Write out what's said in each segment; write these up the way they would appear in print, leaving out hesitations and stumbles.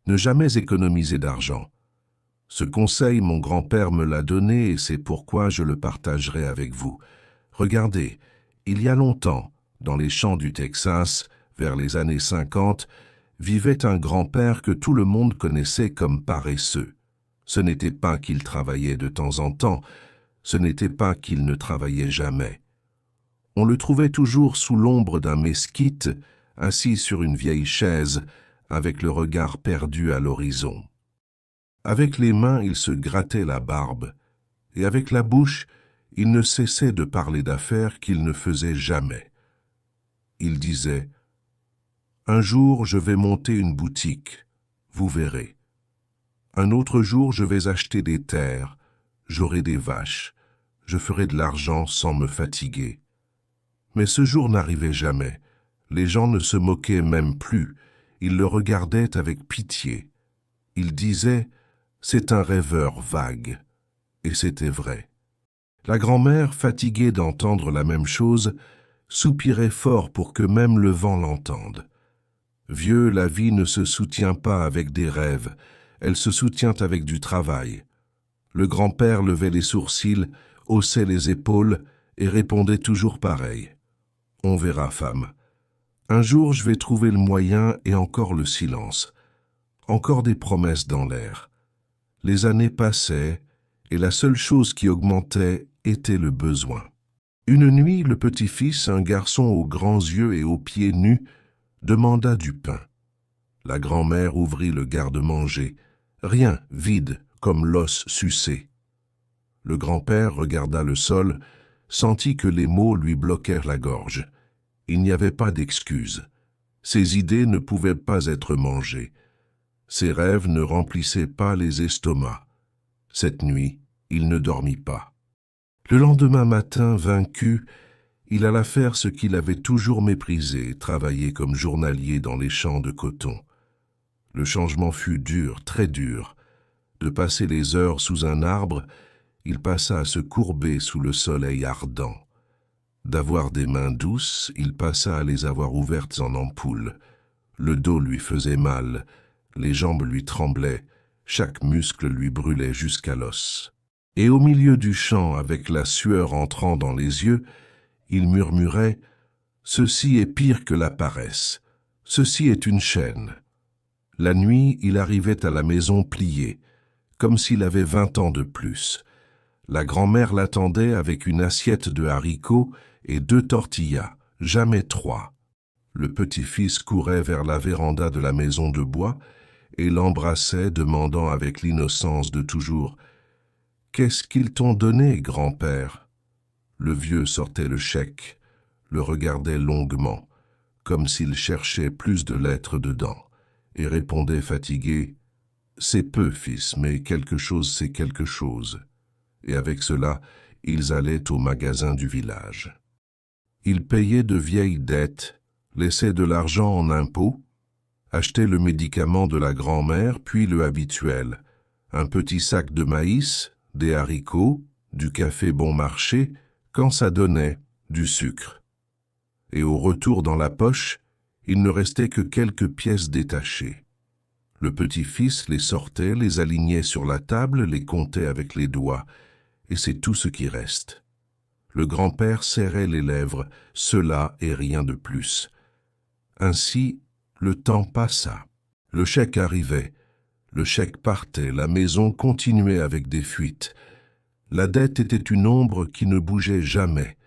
Ne jamais économiser d'argent. Ce conseil, mon grand-père me l'a donné et c'est pourquoi je le partagerai avec vous. Regardez, il y a longtemps, dans les champs du Texas, vers les années 50, vivait un grand-père que tout le monde connaissait comme paresseux. Ce n'était pas qu'il travaillait de temps en temps, ce n'était pas qu'il ne travaillait jamais. On le trouvait toujours sous l'ombre d'un mesquite, assis sur une vieille chaise, avec le regard perdu à l'horizon. Avec les mains, il se grattait la barbe, et avec la bouche, il ne cessait de parler d'affaires qu'il ne faisait jamais. Il disait « Un jour, je vais monter une boutique, vous verrez. Un autre jour, je vais acheter des terres, j'aurai des vaches, je ferai de l'argent sans me fatiguer. » Mais ce jour n'arrivait jamais. Les gens ne se moquaient même plus, ils le regardaient avec pitié. Ils disaient « C'est un rêveur vague », et c'était vrai. La grand-mère, fatiguée d'entendre la même chose, soupirait fort pour que même le vent l'entende. Vieux, la vie ne se soutient pas avec des rêves, elle se soutient avec du travail. Le grand-père levait les sourcils, haussait les épaules et répondait toujours pareil. « On verra, femme. Un jour, je vais trouver le moyen et encore le silence. Encore des promesses dans l'air. » Les années passaient, et la seule chose qui augmentait était le besoin. Une nuit, le petit-fils, un garçon aux grands yeux et aux pieds nus, demanda du pain. La grand-mère ouvrit le garde-manger. Rien, vide, comme l'os sucé. Le grand-père regarda le sol, sentit que les mots lui bloquèrent la gorge. Il n'y avait pas d'excuse. Ses idées ne pouvaient pas être mangées. Ses rêves ne remplissaient pas les estomacs. Cette nuit, il ne dormit pas. Le lendemain matin, vaincu, il alla faire ce qu'il avait toujours méprisé, travailler comme journalier dans les champs de coton. Le changement fut dur, très dur. De passer les heures sous un arbre, il passa à se courber sous le soleil ardent. D'avoir des mains douces, il passa à les avoir ouvertes en ampoule. Le dos lui faisait mal, les jambes lui tremblaient, chaque muscle lui brûlait jusqu'à l'os. Et au milieu du champ, avec la sueur entrant dans les yeux, il murmurait « Ceci est pire que la paresse, ceci est une chaîne. » La nuit, il arrivait à la maison plié, comme s'il avait 20 ans de plus. La grand-mère l'attendait avec une assiette de haricots et 2 tortillas, jamais 3. Le petit-fils courait vers la véranda de la maison de bois et l'embrassait, demandant avec l'innocence de toujours « Qu'est-ce qu'ils t'ont donné, grand-père » Le vieux sortait le chèque, le regardait longuement, comme s'il cherchait plus de lettres dedans, et répondait fatigué « C'est peu, fils, mais quelque chose c'est quelque chose. » Et avec cela, ils allaient au magasin du village. Ils payaient de vieilles dettes, laissaient de l'argent en impôts, achetaient le médicament de la grand-mère, puis le habituel, un petit sac de maïs, des haricots, du café bon marché, quand ça donnait, du sucre. Et au retour dans la poche, il ne restait que quelques pièces détachées. Le petit-fils les sortait, les alignait sur la table, les comptait avec les doigts, et c'est tout ce qui reste. Le grand-père serrait les lèvres, cela et rien de plus. Ainsi, le temps passa. Le chèque arrivait, le chèque partait, la maison continuait avec des fuites. La dette était une ombre qui ne bougeait jamais.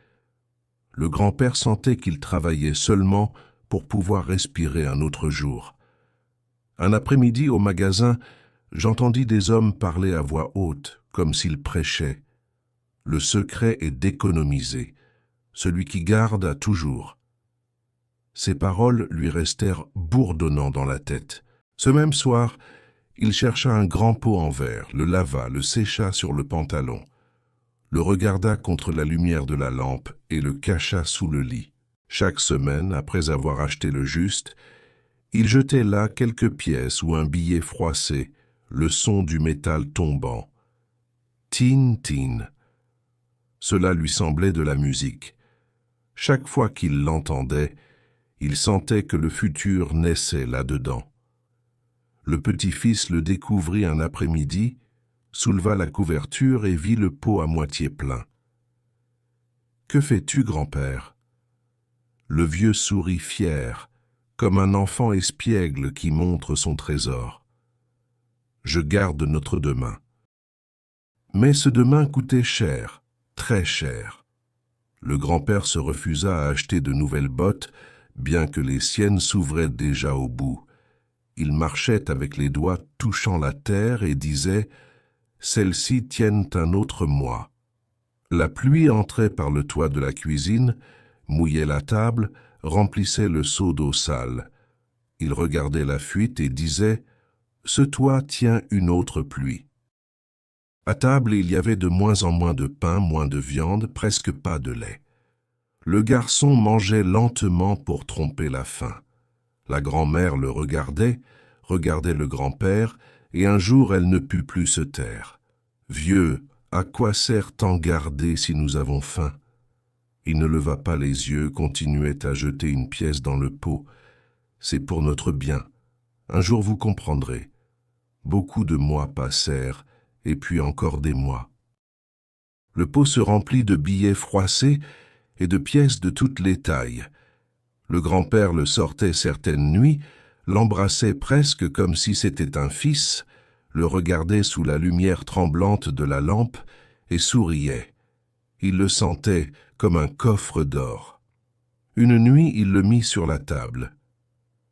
Le grand-père sentait qu'il travaillait seulement pour pouvoir respirer un autre jour. Un après-midi, au magasin, j'entendis des hommes parler à voix haute, comme s'ils prêchaient. Le secret est d'économiser. Celui qui garde a toujours. Ces paroles lui restèrent bourdonnant dans la tête. Ce même soir, il chercha un grand pot en verre, le lava, le sécha sur le pantalon, le regarda contre la lumière de la lampe et le cacha sous le lit. Chaque semaine, après avoir acheté le juste, il jetait là quelques pièces ou un billet froissé, le son du métal tombant. Tin, tin. Cela lui semblait de la musique. Chaque fois qu'il l'entendait, il sentait que le futur naissait là-dedans. Le petit-fils le découvrit un après-midi, souleva la couverture et vit le pot à moitié plein. « Que fais-tu, grand-père » Le vieux sourit fier, comme un enfant espiègle qui montre son trésor. « Je garde notre demain. » Mais ce demain coûtait cher, très cher. Le grand-père se refusa à acheter de nouvelles bottes, bien que les siennes s'ouvraient déjà au bout. Il marchait avec les doigts touchant la terre et disait « Celles-ci tiennent un autre mois ». La pluie entrait par le toit de la cuisine, mouillait la table, remplissait le seau d'eau sale. Il regardait la fuite et disait « Ce toit tient une autre pluie ». À table, il y avait de moins en moins de pain, moins de viande, presque pas de lait. Le garçon mangeait lentement pour tromper la faim. La grand-mère le regardait le grand-père, et un jour elle ne put plus se taire. « Vieux, à quoi sert tant garder si nous avons faim ?» Il ne leva pas les yeux, continuait à jeter une pièce dans le pot. « C'est pour notre bien. Un jour vous comprendrez. » Beaucoup de mois passèrent, et puis encore des mois. Le pot se remplit de billets froissés et de pièces de toutes les tailles. Le grand-père le sortait certaines nuits, l'embrassait presque comme si c'était un fils, le regardait sous la lumière tremblante de la lampe et souriait. Il le sentait comme un coffre d'or. Une nuit, il le mit sur la table.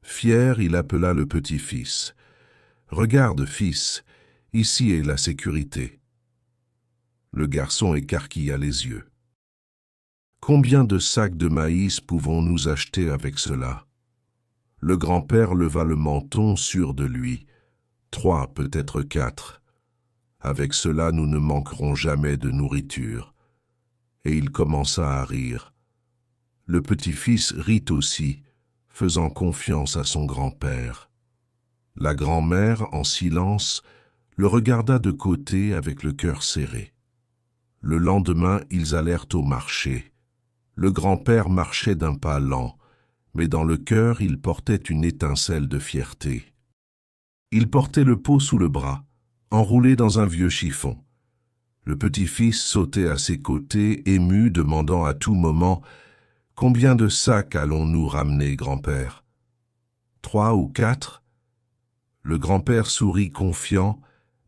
Fier, il appela le petit-fils. « Regarde, fils, ici est la sécurité. » Le garçon écarquilla les yeux. « Combien de sacs de maïs pouvons-nous acheter avec cela ?» Le grand-père leva le menton sûr de lui. « 3, peut-être 4. Avec cela, nous ne manquerons jamais de nourriture. » Et il commença à rire. Le petit-fils rit aussi, faisant confiance à son grand-père. La grand-mère, en silence, le regarda de côté avec le cœur serré. Le lendemain, ils allèrent au marché. Le grand-père marchait d'un pas lent, mais dans le cœur, il portait une étincelle de fierté. Il portait le pot sous le bras, enroulé dans un vieux chiffon. Le petit-fils sautait à ses côtés, ému, demandant à tout moment « Combien de sacs allons-nous ramener, grand-père » 3 ou 4 ? Le grand-père sourit confiant,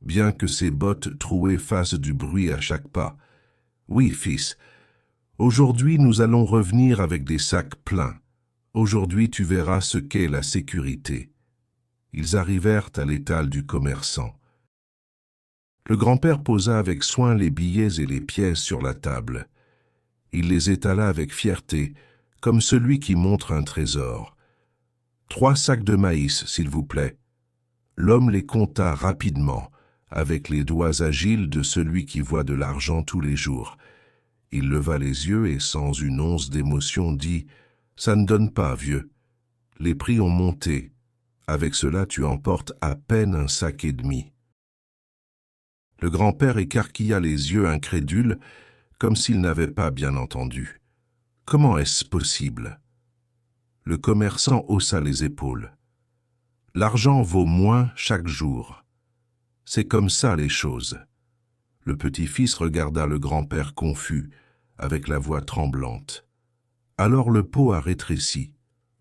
bien que ses bottes trouées fassent du bruit à chaque pas. « Oui, fils, aujourd'hui nous allons revenir avec des sacs pleins. Aujourd'hui tu verras ce qu'est la sécurité. » Ils arrivèrent à l'étal du commerçant. Le grand-père posa avec soin les billets et les pièces sur la table. Il les étala avec fierté, comme celui qui montre un trésor. « 3 sacs de maïs, s'il vous plaît. » L'homme les compta rapidement, avec les doigts agiles de celui qui voit de l'argent tous les jours. Il leva les yeux et, sans une once d'émotion, dit « Ça ne donne pas, vieux. Les prix ont monté. Avec cela, tu emportes à peine un sac et demi. » Le grand-père écarquilla les yeux incrédule, comme s'il n'avait pas bien entendu. « Comment est-ce possible ?» Le commerçant haussa les épaules. « L'argent vaut moins chaque jour. C'est comme ça les choses. » Le petit-fils regarda le grand-père confus, avec la voix tremblante. Alors le pot a rétréci.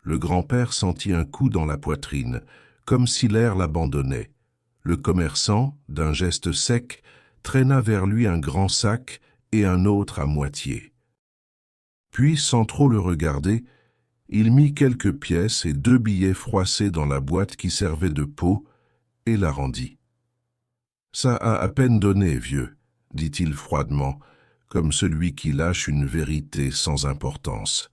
Le grand-père sentit un coup dans la poitrine, comme si l'air l'abandonnait. Le commerçant, d'un geste sec, traîna vers lui un grand sac et un autre à moitié. Puis, sans trop le regarder, il mit quelques pièces et 2 billets froissés dans la boîte qui servait de pot et la rendit. « Ça a à peine donné, vieux, » dit-il froidement, comme celui qui lâche une vérité sans importance.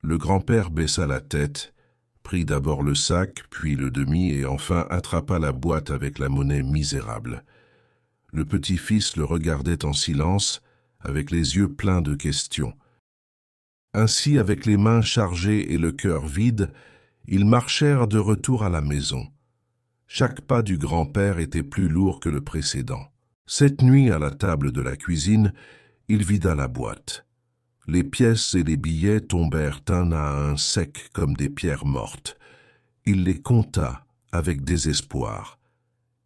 Le grand-père baissa la tête, prit d'abord le sac, puis le demi, et enfin attrapa la boîte avec la monnaie misérable. Le petit-fils le regardait en silence, avec les yeux pleins de questions. Ainsi, avec les mains chargées et le cœur vide, ils marchèrent de retour à la maison. Chaque pas du grand-père était plus lourd que le précédent. Cette nuit, à la table de la cuisine, il vida la boîte. Les pièces et les billets tombèrent un à un secs comme des pierres mortes. Il les compta avec désespoir.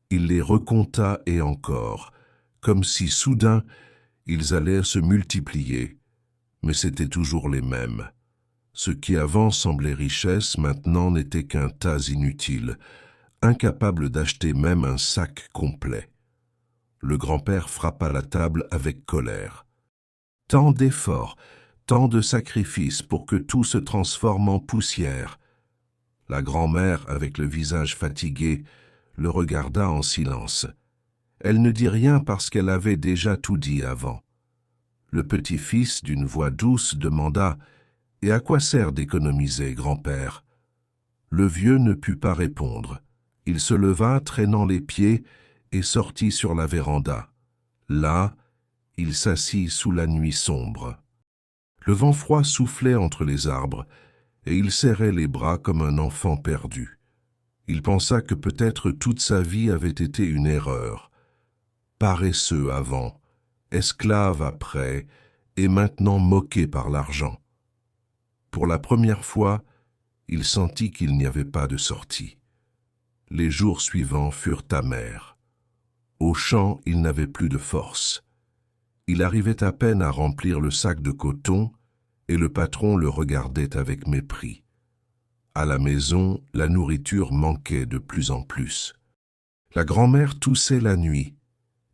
Il les recompta et encore, comme si soudain ils allaient se multiplier, mais c'étaient toujours les mêmes. Ce qui avant semblait richesse, maintenant n'était qu'un tas inutile, incapable d'acheter même un sac complet. Le grand-père frappa la table avec colère. Tant d'efforts, tant de sacrifices pour que tout se transforme en poussière. La grand-mère, avec le visage fatigué, le regarda en silence. Elle ne dit rien parce qu'elle avait déjà tout dit avant. Le petit-fils, d'une voix douce, demanda « Et à quoi sert d'économiser, grand-père » Le vieux ne put pas répondre. Il se leva, traînant les pieds, et sortit sur la véranda. Là, il s'assit sous la nuit sombre. Le vent froid soufflait entre les arbres, et il serrait les bras comme un enfant perdu. Il pensa que peut-être toute sa vie avait été une erreur. Paresseux avant, esclave après, et maintenant moqué par l'argent. Pour la première fois, il sentit qu'il n'y avait pas de sortie. Les jours suivants furent amers. Au champ, il n'avait plus de force. Il arrivait à peine à remplir le sac de coton, et le patron le regardait avec mépris. À la maison, la nourriture manquait de plus en plus. La grand-mère toussait la nuit,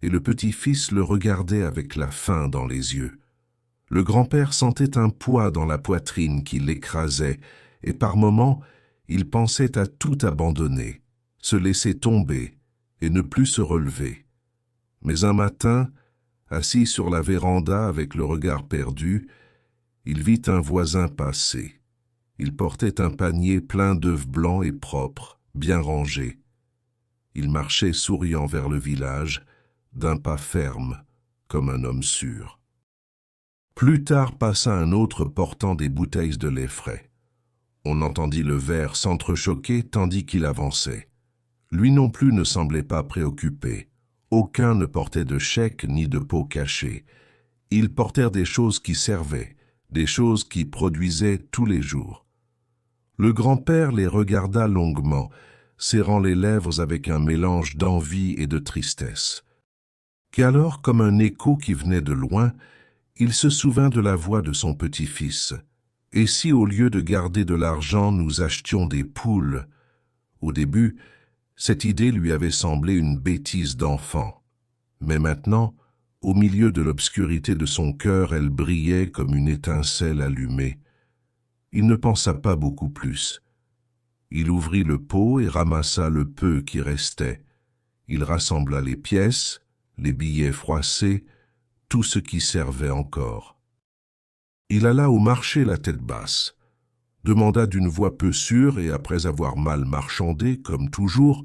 et le petit-fils le regardait avec la faim dans les yeux. Le grand-père sentait un poids dans la poitrine qui l'écrasait, et par moments, il pensait à tout abandonner, se laisser tomber et ne plus se relever. Mais un matin, assis sur la véranda avec le regard perdu, il vit un voisin passer. Il portait un panier plein d'œufs blancs et propres, bien rangés. Il marchait souriant vers le village, d'un pas ferme, comme un homme sûr. Plus tard passa un autre portant des bouteilles de lait frais. On entendit le verre s'entrechoquer tandis qu'il avançait. Lui non plus ne semblait pas préoccupé. Aucun ne portait de chèque ni de pot caché. Ils portèrent des choses qui servaient, des choses qui produisaient tous les jours. Le grand-père les regarda longuement, serrant les lèvres avec un mélange d'envie et de tristesse. Qu'alors, comme un écho qui venait de loin, il se souvint de la voix de son petit-fils. « Et si au lieu de garder de l'argent, nous achetions des poules ?» Au début, cette idée lui avait semblé une bêtise d'enfant. Mais maintenant, au milieu de l'obscurité de son cœur, elle brillait comme une étincelle allumée. Il ne pensa pas beaucoup plus. Il ouvrit le pot et ramassa le peu qui restait. Il rassembla les pièces, les billets froissés, tout ce qui servait encore. Il alla au marché la tête basse, demanda d'une voix peu sûre et après avoir mal marchandé, comme toujours,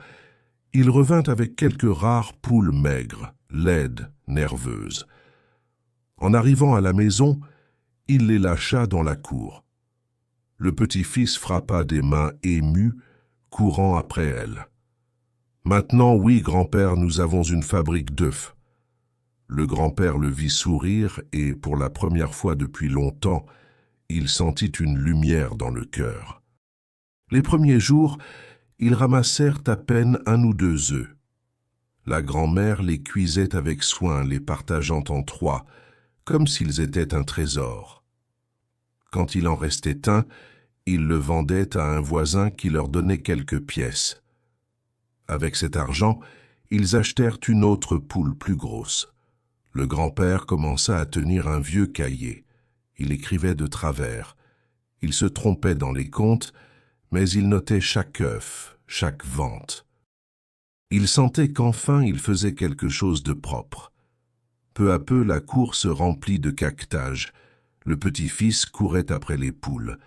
il revint avec quelques rares poules maigres, laides, nerveuses. En arrivant à la maison, il les lâcha dans la cour. Le petit-fils frappa des mains émues, courant après elle. « Maintenant, oui, grand-père, nous avons une fabrique d'œufs. » Le grand-père le vit sourire et, pour la première fois depuis longtemps, il sentit une lumière dans le cœur. Les premiers jours, ils ramassèrent à peine 1 ou 2 œufs. La grand-mère les cuisait avec soin, les partageant en 3, comme s'ils étaient un trésor. Quand il en restait un, ils le vendaient à un voisin qui leur donnait quelques pièces. Avec cet argent, ils achetèrent une autre poule plus grosse. Le grand-père commença à tenir un vieux cahier. Il écrivait de travers. Il se trompait dans les comptes, mais il notait chaque œuf, chaque vente. Il sentait qu'enfin il faisait quelque chose de propre. Peu à peu, la cour se remplit de caquetage. Le petit-fils courait après les poules.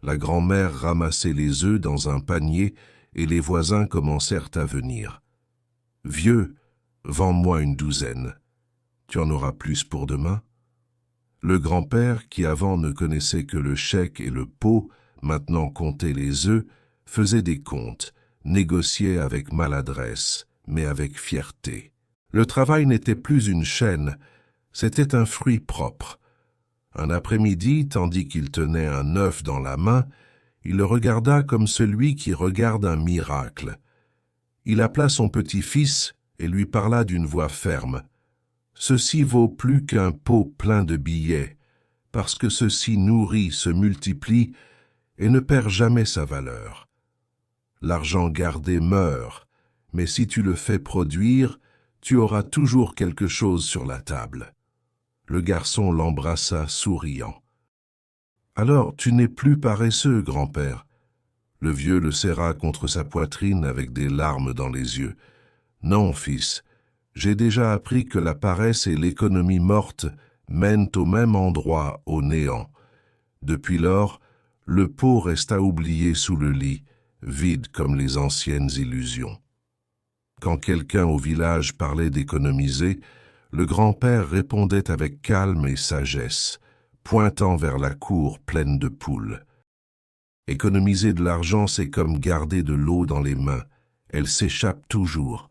La grand-mère ramassait les œufs dans un panier et les voisins commencèrent à venir. « Vieux, vends-moi une 12. Tu en auras plus pour demain ?» Le grand-père, qui avant ne connaissait que le chèque et le pot, maintenant comptait les œufs, faisait des comptes, négociait avec maladresse, mais avec fierté. Le travail n'était plus une chaîne, c'était un fruit propre. Un après-midi, tandis qu'il tenait un œuf dans la main, il le regarda comme celui qui regarde un miracle. Il appela son petit-fils et lui parla d'une voix ferme. « Ceci vaut plus qu'un pot plein de billets, parce que ceci nourrit, se multiplie et ne perd jamais sa valeur. L'argent gardé meurt, mais si tu le fais produire, tu auras toujours quelque chose sur la table. » Le garçon l'embrassa souriant. « Alors tu n'es plus paresseux, grand-père. » Le vieux le serra contre sa poitrine avec des larmes dans les yeux. « Non, fils, j'ai déjà appris que la paresse et l'économie morte mènent au même endroit, au néant. Depuis lors, le pot resta oublié sous le lit, vide comme les anciennes illusions. » Quand quelqu'un au village parlait d'économiser, le grand-père répondait avec calme et sagesse, pointant vers la cour pleine de poules. Économiser de l'argent, c'est comme garder de l'eau dans les mains. Elle s'échappe toujours.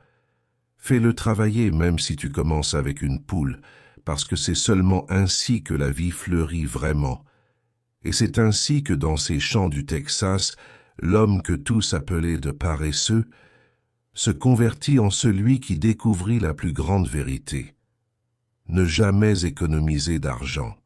Fais-le travailler même si tu commences avec une poule, parce que c'est seulement ainsi que la vie fleurit vraiment. Et c'est ainsi que dans ces champs du Texas, l'homme que tous appelaient de paresseux se convertit en celui qui découvrit la plus grande vérité. Ne jamais économiser d'argent.